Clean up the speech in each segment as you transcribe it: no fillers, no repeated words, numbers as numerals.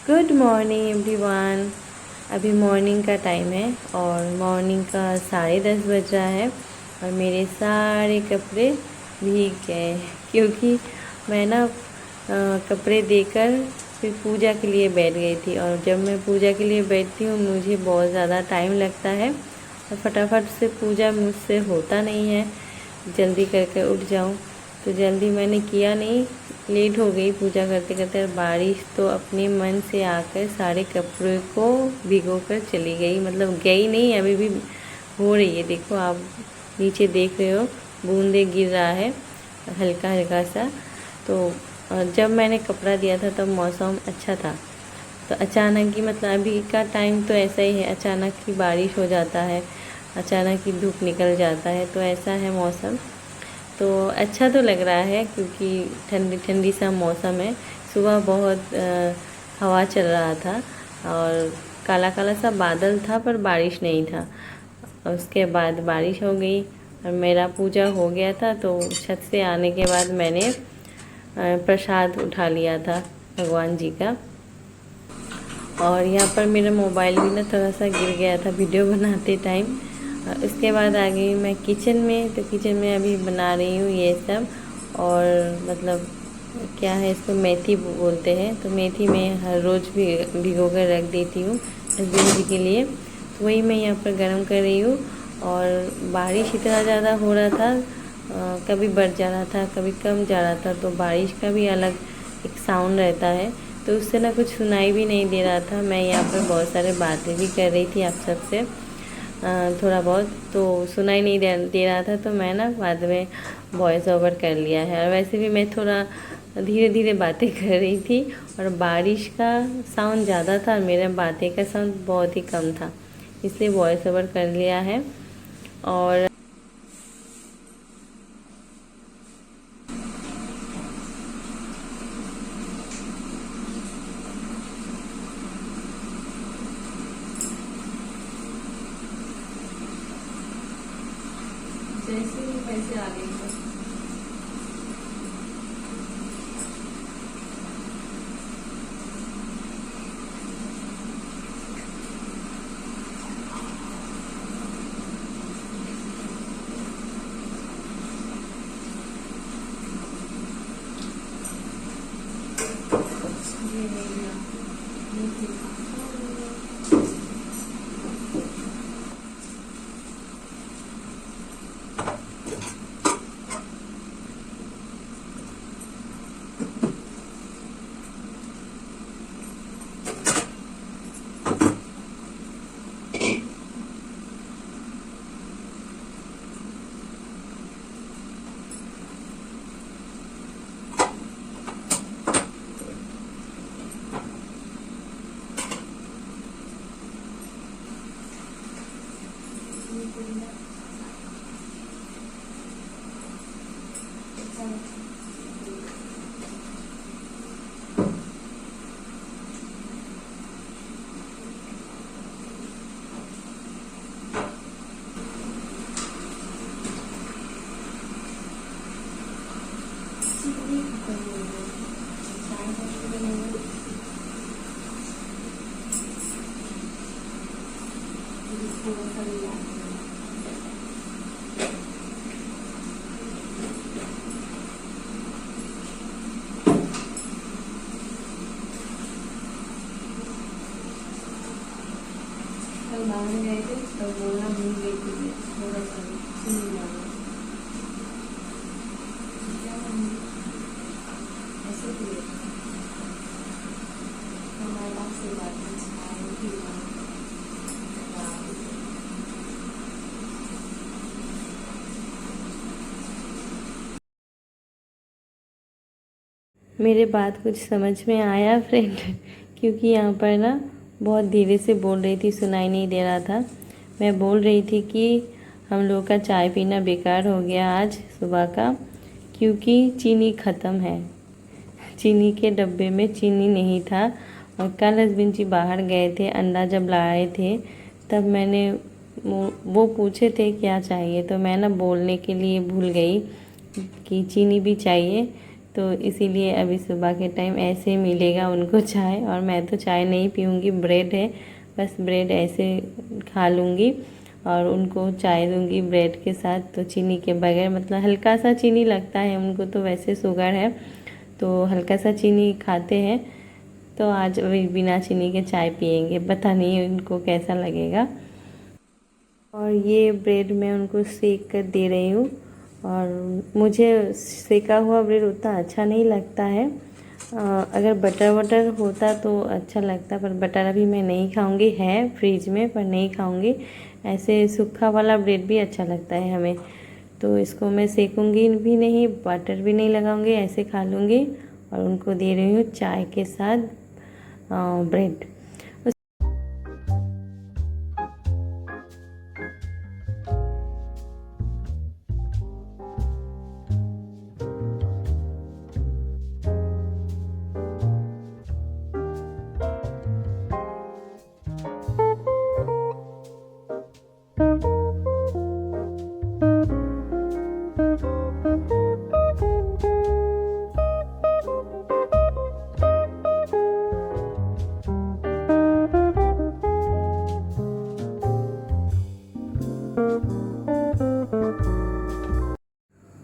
Good morning everyone. अभी morning का time है और मॉर्निंग का 10:30 बज रहा है और मेरे सारे कपड़े भीग गए क्योंकि मैं ना कपड़े देकर फिर पूजा के लिए बैठ गई थी। और जब मैं पूजा के लिए बैठती हूँ मुझे बहुत ज़्यादा टाइम लगता है और फटाफट से पूजा मुझसे होता नहीं है। जल्दी करके उठ जाऊँ तो जल्दी मैंने किया नहीं, लेट हो गई पूजा करते करते। और बारिश तो अपने मन से आकर सारे कपड़ों को भिगो कर चली गई, मतलब गई नहीं, अभी भी हो रही है। देखो आप नीचे देख रहे हो, बूंदे गिर रहा है हल्का हल्का सा। तो जब मैंने कपड़ा दिया था तब मौसम अच्छा था, तो अचानक ही मतलब अभी का टाइम तो ऐसा ही है, अचानक ही बारिश हो जाता है, अचानक ही धूप निकल जाता है, तो ऐसा है मौसम। तो अच्छा तो लग रहा है क्योंकि ठंडी ठंडी सा मौसम है। सुबह बहुत हवा चल रहा था और काला काला सा बादल था पर बारिश नहीं था। और उसके बाद बारिश हो गई और मेरा पूजा हो गया था। तो छत से आने के बाद मैंने प्रसाद उठा लिया था भगवान जी का। और यहाँ पर मेरा मोबाइल भी ना थोड़ा सा गिर गया था वीडियो बनाते टाइम। उसके बाद आ गई मैं किचन में, तो किचन में अभी बना रही हूँ ये सब। और मतलब क्या है, इसको मेथी बोलते हैं, तो मेथी मैं हर रोज़ भी भिगो कर रख देती हूँ हस्बैंड जी के लिए। तो वही मैं यहाँ पर गर्म कर रही हूँ। और बारिश इतना ज़्यादा हो रहा था, कभी बढ़ जा रहा था कभी कम जा रहा था, तो बारिश का भी अलग एक साउंड रहता है, तो उससे ना कुछ सुनाई भी नहीं दे रहा था। मैं यहाँ पर बहुत सारे बातें भी कर रही थी आप सबसे, थोड़ा बहुत तो सुनाई नहीं दे रहा था, तो मैं ना बाद में वॉइस ओवर कर लिया है। और वैसे भी मैं थोड़ा धीरे धीरे बातें कर रही थी और बारिश का साउंड ज़्यादा था और मेरे बातें का साउंड बहुत ही कम था, इसलिए वॉइस ओवर कर लिया है। और जैसे ही पैसे आ गए बाहर गए थे तो बोलना भूल गई थी, थोड़ा सा चीनी डालो। ऐसे भी हमारे आपसे बात मेरे बात कुछ समझ में आया फ्रेंड? क्योंकि यहाँ पर ना बहुत धीरे से बोल रही थी, सुनाई नहीं दे रहा था। मैं बोल रही थी कि हम लोग का चाय पीना बेकार हो गया आज सुबह का, क्योंकि चीनी ख़त्म है, चीनी के डब्बे में चीनी नहीं था। और कल हस्बैंड जी बाहर गए थे, अंडा जब लाए थे तब मैंने वो पूछे थे क्या चाहिए, तो मैं ना बोलने के लिए भूल गई कि चीनी भी चाहिए। तो इसीलिए अभी सुबह के टाइम ऐसे मिलेगा उनको चाय, और मैं तो चाय नहीं पीऊँगी, ब्रेड है, बस ब्रेड ऐसे खा लूँगी और उनको चाय दूँगी ब्रेड के साथ। तो चीनी के बगैर, मतलब हल्का सा चीनी लगता है उनको, तो वैसे शुगर है तो हल्का सा चीनी खाते हैं, तो आज अभी बिना चीनी के चाय पियेंगे, पता नहीं उनको कैसा लगेगा। और ये ब्रेड मैं उनको सेक कर दे रही हूँ, और मुझे सेका हुआ ब्रेड उतना अच्छा नहीं लगता है। अगर बटर वटर होता तो अच्छा लगता, पर बटर अभी मैं नहीं खाऊंगी, है फ्रिज में पर नहीं खाऊंगी। ऐसे सूखा वाला ब्रेड भी अच्छा लगता है हमें, तो इसको मैं सेकूंगी भी नहीं, बटर भी नहीं लगाऊंगी, ऐसे खा लूँगी। और उनको दे रही हूँ चाय के साथ ब्रेड।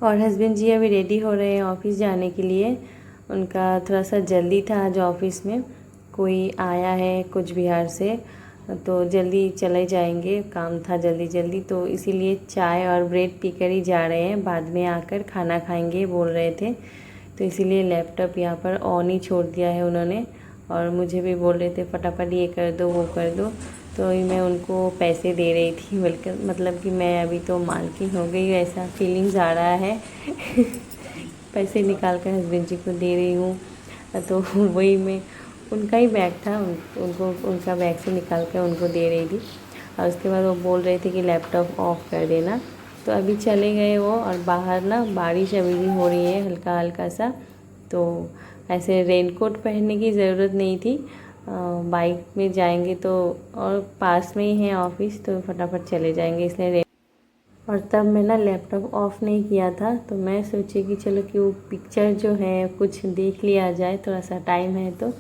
और हस्बैंड जी अभी रेडी हो रहे हैं ऑफिस जाने के लिए। उनका थोड़ा सा जल्दी था आज, ऑफिस में कोई आया है कुछ बिहार से, तो जल्दी चले जाएंगे, काम था जल्दी जल्दी, तो इसीलिए चाय और ब्रेड पीकर ही जा रहे हैं, बाद में आकर खाना खाएंगे बोल रहे थे। तो इसीलिए लैपटॉप यहाँ पर ऑन ही छोड़ दिया है उन्होंने, और मुझे भी बोल रहे थे फटाफट ये कर दो वो कर दो, तो मैं उनको पैसे दे रही थी, बल्कि मतलब कि मैं अभी तो मालकिन हो गई, ऐसा फीलिंग्स आ रहा है पैसे निकाल कर हस्बैंड जी को दे रही हूँ। तो वही मैं, उनका ही बैग था, उनको उनका बैग से निकाल कर उनको दे रही थी। और उसके बाद वो बोल रहे थे कि लैपटॉप ऑफ कर देना, तो अभी चले गए वो। और बाहर ना बारिश अभी भी हो रही है हल्का हल्का सा, तो ऐसे रेनकोट पहनने की ज़रूरत नहीं थी। बाइक में जाएंगे तो, और पास में ही है ऑफिस, तो फटाफट चले जाएंगे, इसलिए और तब मैं ना लैपटॉप ऑफ़ नहीं किया था, तो मैं सोची कि चलो कि वो पिक्चर जो है कुछ देख लिया जाए, थोड़ा सा टाइम है तो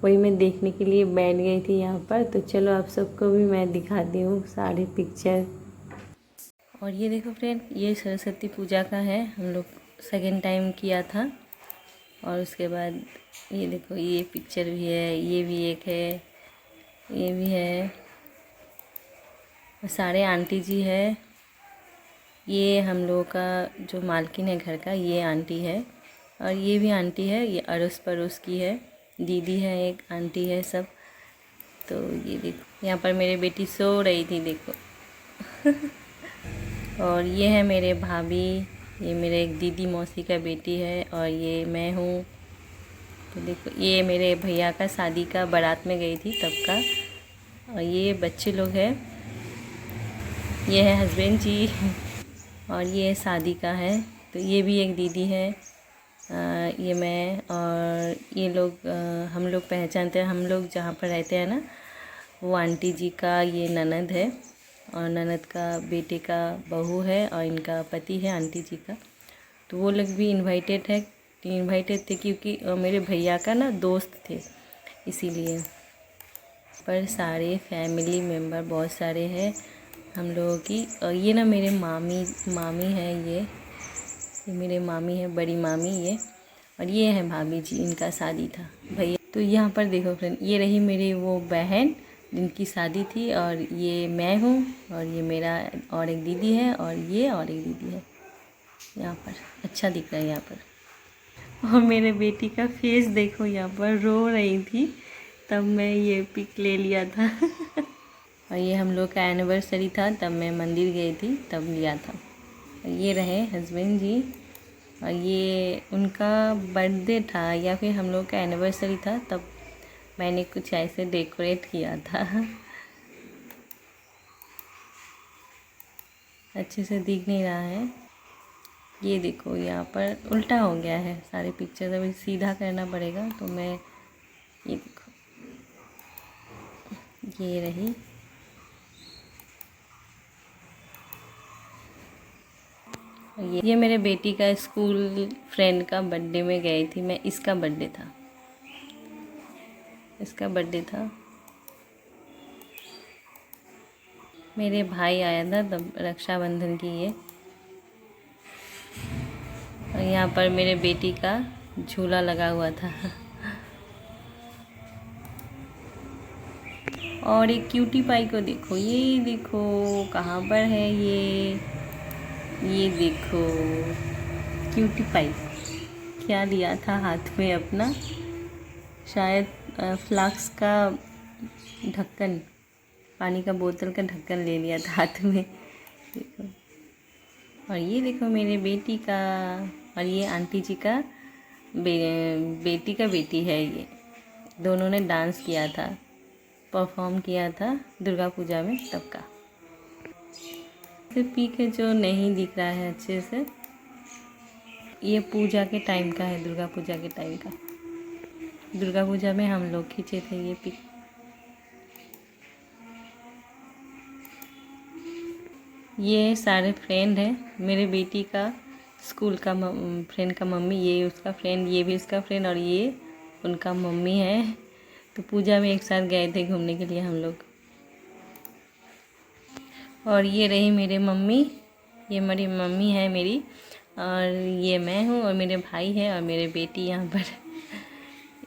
वही मैं देखने के लिए बैठ गई थी यहाँ पर। तो चलो आप सबको भी मैं दिखाती हूँ सारी पिक्चर। और ये देखो फ्रेंड, ये सरस्वती पूजा का है, हम लोग सेकेंड टाइम किया था। और उसके बाद ये देखो, ये पिक्चर भी है, ये भी एक है, ये भी है, सारे आंटी जी है। ये हम लोगों का जो मालकिन है घर का, ये आंटी है, और ये भी आंटी है, ये अड़ोस पड़ोस की है, दीदी है, एक आंटी है सब। तो ये देखो, यहाँ पर मेरी बेटी सो रही थी देखो और ये है मेरे भाभी, ये मेरे एक दीदी मौसी का बेटी है, और ये मैं हूँ। तो देखो, ये मेरे भैया का शादी का बारात में गई थी तब का। और ये बच्चे लोग हैं, ये है हस्बैंड जी और ये शादी का है। तो ये भी एक दीदी है, ये मैं, और ये लोग हम लोग पहचानते हैं, हम लोग जहाँ पर रहते हैं ना, वो आंटी जी का ये ननद है, और ननद का बेटे का बहू है, और इनका पति है आंटी जी का। तो वो लोग भी इनवाइटेड थे क्योंकि मेरे भैया का ना दोस्त थे, इसीलिए। पर सारे फैमिली मेम्बर बहुत सारे हैं हम लोगों की। और ये ना मेरे मामी है, ये मेरे मामी है, बड़ी मामी ये। और ये है भाभी जी, इनका शादी था भैया। तो यहाँ पर देखो फ्रेंड, ये रही मेरी वो बहन जिनकी शादी थी, और ये मैं हूँ, और ये मेरा और एक दीदी है, और ये और एक दीदी है। यहाँ पर अच्छा दिख रहा है यहाँ पर। और मेरे बेटी का फेस देखो, यहाँ पर रो रही थी, तब मैं ये पिक ले लिया था और ये हम लोग का एनिवर्सरी था, तब मैं मंदिर गई थी तब लिया था। और ये रहे हस्बैंड जी, और ये उनका बर्थडे था या फिर हम लोग का एनिवर्सरी था, तब मैंने कुछ ऐसे डेकोरेट किया था अच्छे से दिख नहीं रहा है। ये देखो, यहाँ पर उल्टा हो गया है सारे पिक्चर, अभी सीधा करना पड़ेगा। तो मैं, ये देखो, ये रही। ये मेरे बेटी का स्कूल फ्रेंड का बर्थडे में गई थी मैं। इसका बर्थडे था। मेरे भाई आया था तब रक्षाबंधन की ये। और यहाँ पर मेरे बेटी का झूला लगा हुआ था। और एक क्यूटी पाई को देखो, ये देखो कहाँ पर है ये देखो क्यूटी पाई क्या लिया था हाथ में अपना, शायद फ्लास्क का ढक्कन, पानी का बोतल का ढक्कन ले लिया था हाथ में। देखो, और ये देखो मेरे बेटी का, और ये आंटी जी का बेटी का बेटी है। ये दोनों ने डांस किया था, परफॉर्म किया था दुर्गा पूजा में तब का। पिक है जो नहीं दिख रहा है अच्छे से, ये पूजा के टाइम का है, दुर्गा पूजा के टाइम का। दुर्गा पूजा में हम लोग खींचे थे ये पिक। ये सारे फ्रेंड हैं मेरे बेटी का, स्कूल का फ्रेंड का मम्मी, ये उसका फ्रेंड, ये भी उसका फ्रेंड, और ये उनका मम्मी है। तो पूजा में एक साथ गए थे घूमने के लिए हम लोग। और ये रही मेरे मम्मी, ये मेरी मम्मी है मेरी, और ये मैं हूँ, और मेरे भाई है और मेरे बेटी यहाँ पर।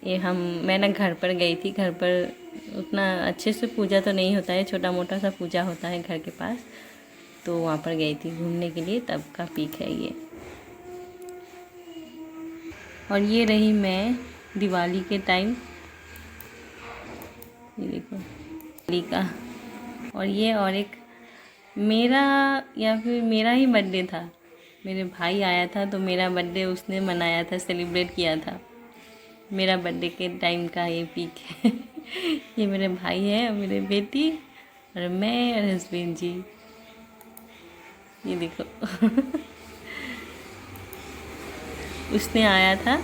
ये मैं ना घर पर गई थी। घर पर उतना अच्छे से पूजा तो नहीं होता है, छोटा मोटा सा पूजा होता है घर के पास, तो वहाँ पर गई थी घूमने के लिए, तब का पिक है ये। और ये रही मैं दिवाली के टाइम, ये देखो दिवाली का। और ये और एक मेरा, या फिर मेरा ही बर्थडे था, मेरे भाई आया था तो मेरा बर्थडे उसने मनाया था, सेलिब्रेट किया था। मेरा बर्थडे के टाइम का ये पिक है। ये मेरे भाई है और मेरे बेटी और मैं और हस्बैंड जी, ये देखो। उसने आया था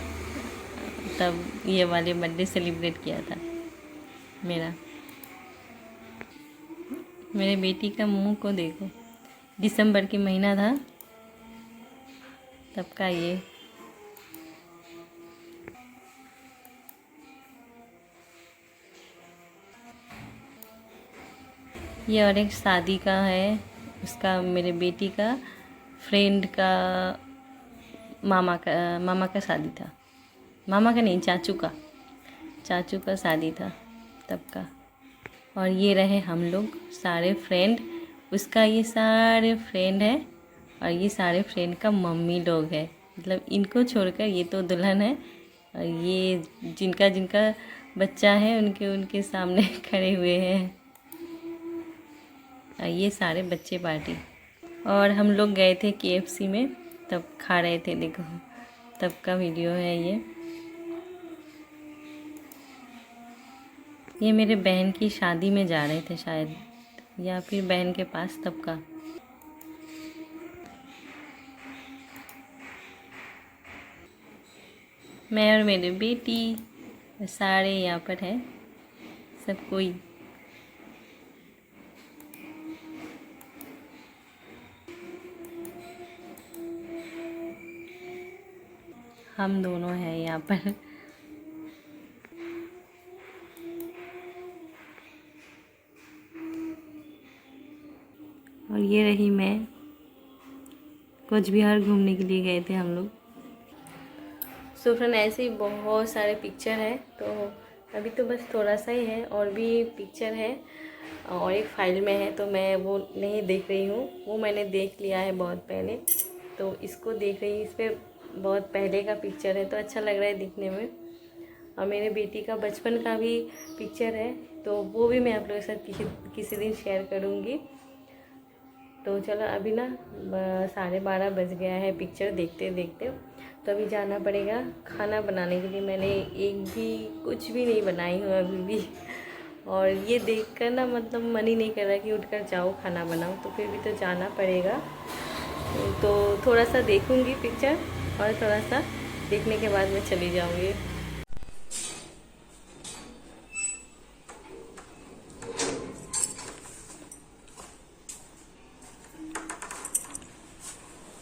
तब ये वाले बर्थडे सेलिब्रेट किया था मेरा। मेरे बेटी का मुंह को देखो, दिसंबर की महीना था तब का ये और एक शादी का है उसका, मेरे बेटी का फ्रेंड का मामा का शादी था। मामा का नहीं, चाचू का शादी था तब का। और ये रहे हम लोग सारे फ्रेंड, उसका ये सारे फ्रेंड है, और ये सारे फ्रेंड का मम्मी लोग है, मतलब इनको छोड़कर ये तो दुल्हन है, और ये जिनका जिनका बच्चा है उनके सामने खड़े हुए हैं, और ये सारे बच्चे पार्टी। और हम लोग गए थे KFC में, तब खा रहे थे, देखो तब का वीडियो है ये मेरे बहन की शादी में जा रहे थे शायद, या फिर बहन के पास, तब का। मैं और मेरी बेटी सारे यहाँ पर है, सब कोई। हम दोनों हैं यहाँ पर। और ये रही मैं, कुछ बिहार घूमने के लिए गए थे हम लोग। सो फ्रेंड, ऐसे ही बहुत सारे पिक्चर हैं, तो अभी तो बस थोड़ा सा ही है, और भी पिक्चर है और एक फाइल में है, तो मैं वो नहीं देख रही हूँ, वो मैंने देख लिया है बहुत पहले, तो इसको देख रही हूँ। इस पर बहुत पहले का पिक्चर है तो अच्छा लग रहा है दिखने में। और मेरे बेटी का बचपन का भी पिक्चर है, तो वो भी मैं आप लोगों के साथ किसी दिन शेयर करूँगी। तो चलो अभी ना 12:30 बज गया है पिक्चर देखते देखते, तो अभी जाना पड़ेगा खाना बनाने के लिए। मैंने कुछ भी नहीं बनाई हूँ अभी भी, और ये देखकर ना मतलब मन ही नहीं कर रहा कि उठकर जाओ खाना बनाओ, तो फिर भी तो जाना पड़ेगा। तो थोड़ा सा देखूँगी पिक्चर, और थोड़ा सा देखने के बाद मैं चली जाऊँगी।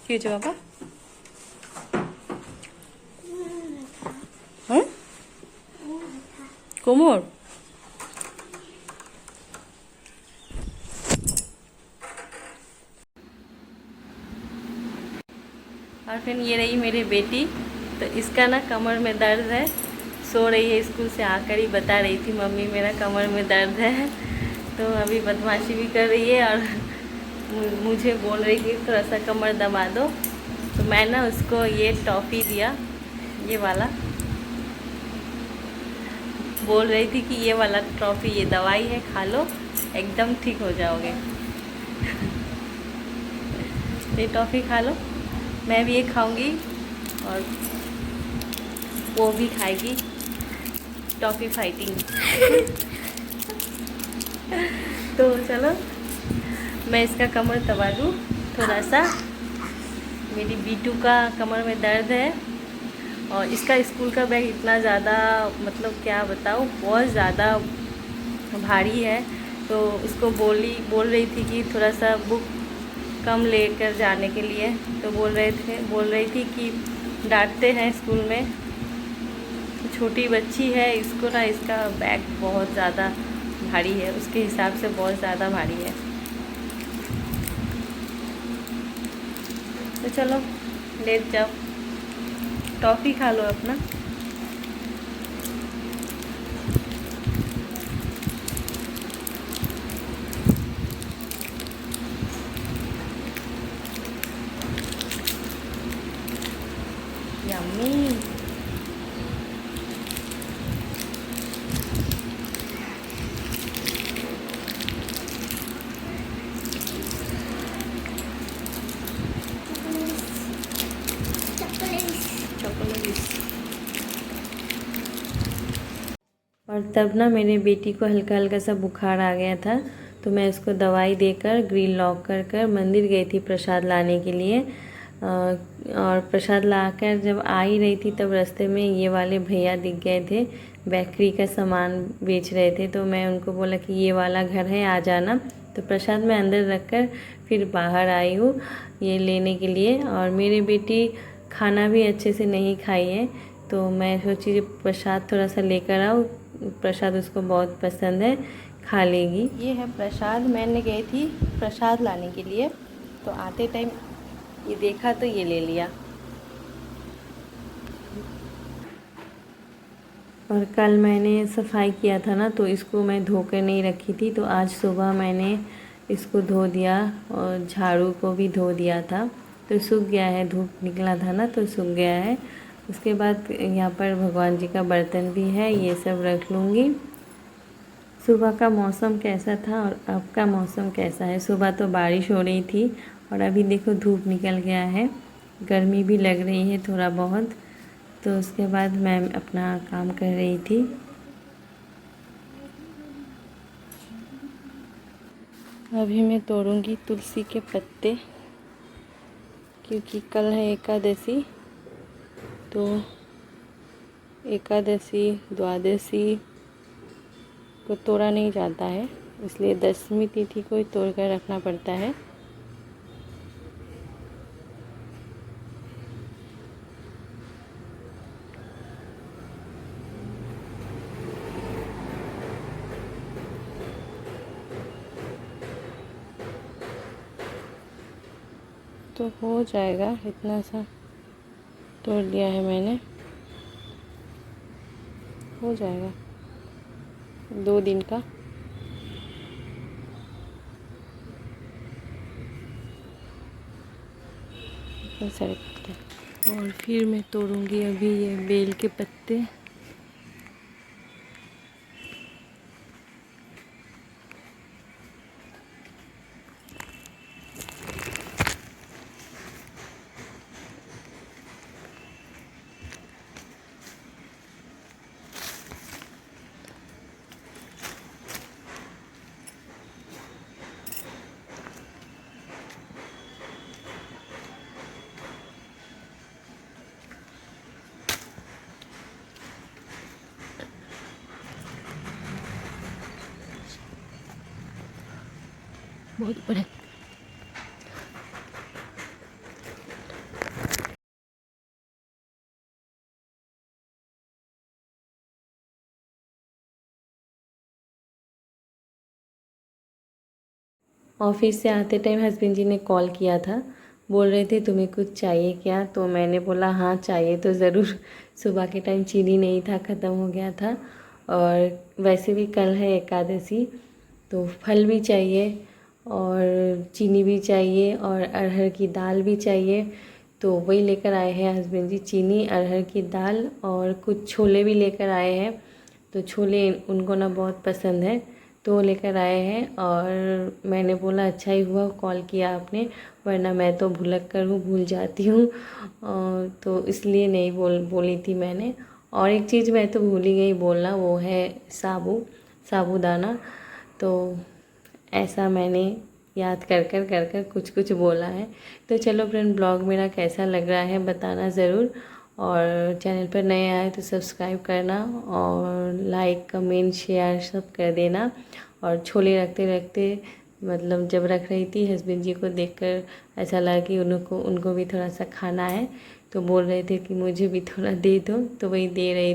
কি হয়েছে বাবা? হ্যাঁ, কোমর। और फिर ये रही मेरी बेटी, तो इसका ना कमर में दर्द है, सो रही है, स्कूल से आकर ही बता रही थी मम्मी मेरा कमर में दर्द है। तो अभी बदमाशी भी कर रही है और मुझे बोल रही कि थोड़ा सा कमर दबा दो। तो मैं ना उसको ये टॉफ़ी दिया, ये वाला, बोल रही थी कि ये वाला टॉफ़ी, ये दवाई है, खा लो एकदम ठीक हो जाओगे। ये टॉफ़ी खा लो, मैं भी ये खाऊंगी और वो भी खाएगी। Toffee fighting. तो चलो मैं इसका कमर दबा दूँ थोड़ा सा। मेरी बीटू का कमर में दर्द है और इसका स्कूल का बैग इतना ज़्यादा, मतलब क्या बताऊँ, बहुत ज़्यादा भारी है। तो उसको बोल रही थी कि थोड़ा सा बुक कम लेकर जाने के लिए। तो बोल रही थी कि डांटते हैं स्कूल में, छोटी बच्ची है, इसको ना इसका बैग बहुत ज़्यादा भारी है, उसके हिसाब से बहुत ज़्यादा भारी है। तो चलो लेट जाओ, टॉफ़ी खा लो अपना। यम्मी। और तब ना मेरे बेटी को हल्का हल्का सा बुखार आ गया था, तो मैं उसको दवाई देकर ग्रिल लॉक कर मंदिर गई थी प्रसाद लाने के लिए। और प्रसाद लाकर जब आ ही रही थी तब रास्ते में ये वाले भैया दिख गए थे, बेकरी का सामान बेच रहे थे। तो मैं उनको बोला कि ये वाला घर है, आ जाना। तो प्रसाद मैं अंदर रखकर फिर बाहर आई हूँ ये लेने के लिए। और मेरी बेटी खाना भी अच्छे से नहीं खाई है, तो मैं सोची प्रसाद थोड़ा सा लेकर आऊँ, प्रसाद उसको बहुत पसंद है, खा लेगी। ये है प्रसाद, मैंने गई थी प्रसाद लाने के लिए, तो आते टाइम ये देखा तो ये ले लिया। और कल मैंने सफाई किया था ना, तो इसको मैं धोकर नहीं रखी थी, तो आज सुबह मैंने इसको धो दिया और झाड़ू को भी धो दिया था, तो सूख गया है, धूप निकला था ना तो सूख गया है। उसके बाद यहाँ पर भगवान जी का बर्तन भी है, ये सब रख लूँगी। सुबह का मौसम कैसा था और अब का मौसम कैसा है? सुबह तो बारिश हो रही थी और अभी देखो धूप निकल गया है, गर्मी भी लग रही है थोड़ा बहुत। तो उसके बाद मैं अपना काम कर रही थी। अभी मैं तोड़ूंगी तुलसी के पत्ते, क्योंकि कल है एकादशी, तो एकादशी द्वादशी को तोड़ा नहीं जाता है, इसलिए 10वीं तिथि को ही तोड़ कर रखना पड़ता है। तो हो जाएगा, इतना सा तोड़ लिया है मैंने, हो जाएगा 2 दिन का। इतने सारे पत्ते। और फिर मैं तोड़ूंगी अभी ये बेल के पत्ते। बहुत बड़े। ऑफिस से आते टाइम हस्बैंड जी ने कॉल किया था, बोल रहे थे तुम्हें कुछ चाहिए क्या, तो मैंने बोला हाँ चाहिए तो ज़रूर। सुबह के टाइम चीनी नहीं था, ख़त्म हो गया था, और वैसे भी कल है एकादशी, तो फल भी चाहिए और चीनी भी चाहिए और अरहर की दाल भी चाहिए। तो वही लेकर आए हैं हस्बैंड जी, चीनी, अरहर की दाल और कुछ छोले भी लेकर आए हैं। तो छोले उनको ना बहुत पसंद है, तो वो लेकर आए हैं। और मैंने बोला अच्छा ही हुआ कॉल किया आपने, वरना मैं तो भुलक्कड़ हूँ, भूल जाती हूँ, तो इसलिए नहीं बोली थी मैंने। और एक चीज़ मैं तो भूल ही गई बोलना, वो है साबूदाना। तो ऐसा मैंने याद कर कुछ कुछ बोला है। तो चलो फ्रेंड, ब्लॉग मेरा कैसा लग रहा है बताना ज़रूर, और चैनल पर नए आए तो सब्सक्राइब करना और लाइक कमेंट शेयर सब कर देना। और छोले रखते रखते मतलब जब रख रही थी, हस्बैंड जी को देखकर ऐसा लगा कि उनको भी थोड़ा सा खाना है, तो बोल रहे थे कि मुझे भी थोड़ा दे दो, तो वही दे रही